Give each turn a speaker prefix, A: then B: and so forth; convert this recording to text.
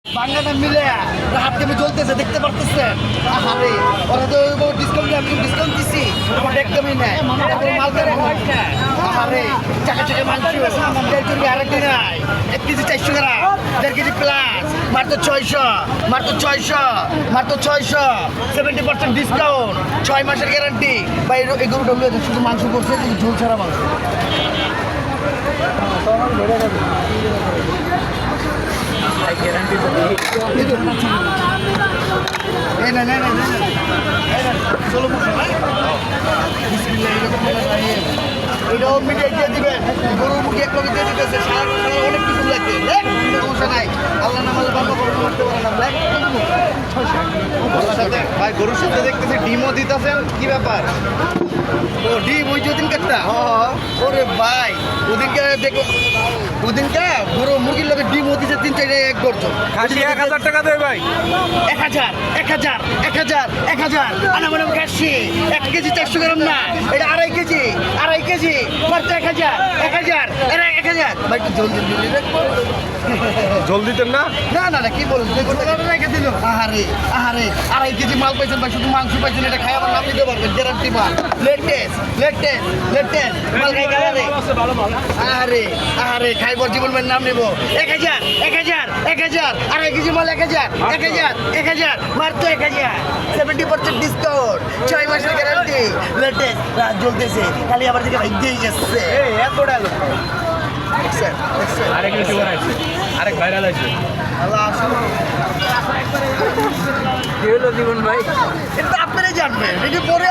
A: বাংলাটা মিলে হাত কেমন চলতেছে দেখতে পারতেছেন। আরে ওরা তো ডিসকাউন্ট আমি ডিসকাউন্ট দিচ্ছি, আমার একদমই নেই মাল করে। আরে চাকা চাকা মাংস 1.5 কেজি আরেকদিন নাই, 1 কেজি 400 গ্রাম, 1.5 কেজি প্লাস, মাত্র 600, মাত্র 600, মাত্র 600, 70% ডিসকাউন্ট, 6 মাসের গ্যারান্টি। বা এই গরুটা শুধু মাংস করছে, ঝোল ছাড়া মাংস। এটাও মিডিয়া দিয়ে দিবেন, গরুর মুখে এক লগে দিয়ে দিতেছে, সারা অনেক কিছু লাগবে, সমস্যা নাই। আল্লাহ নামালে বাবা করতে পারে না।
B: ভাই গরুর সাথে দেখতেছি ডিমও দিতেছেন, কি ব্যাপার?
A: ও ডিম ওই যে ওদিনকে একটা, ওরে ভাই ওদিনকে দেখো, ওদিনকে গরু মুরগির লোকের ডিম দিচ্ছে 3-4 এক দর্জন।
B: খাসি 1000 টাকা দেয় ভাই।
A: 1000, 1000, 1000, 1000 আনামানো খাসি 1 কেজি 400 গ্রাম না, এটা 2.5 কেজি, 2.5 কেজি মাত্র 1000, 1000, এটা 1000। ভাই একটু জলদি দিলি রে।
B: জল দিতেন না?
A: না না না, কি বলুন রেখে দিল। আহারে আহারে 2.5 কেজি মাল পাইছেন ভাই, শুধু মাংস পাইছেন, এটা খাই আমার নাম দিতে পারবেন, গ্যারান্টি মাল। লেটেস্ট লেটেস্ট লেটেস্ট মাল খাই গালে। আহারে আহারে খাইবার জীবন ভাই নাম নেবো। 1000, 1000, 1000, 2.5 কেজি মাল 1000, 1000, 1000 মাত্র 1000, 70% ডিসকাউন্ট, 6 মাসের গ্যারান্টি, লেটেস্ট রাত জ্বলতেছে, খালি আবার থেকে ভাই দিয়ে গেছে।
B: এত ডায়লগ। আরেক ইউটিউবার আছে, আরেক ভাইরাল আছে।
A: আল্লাহ আসুন।
B: কি হলো জীবন ভাই?
A: এটা তো আপনারাই জানবেন, এটা পরে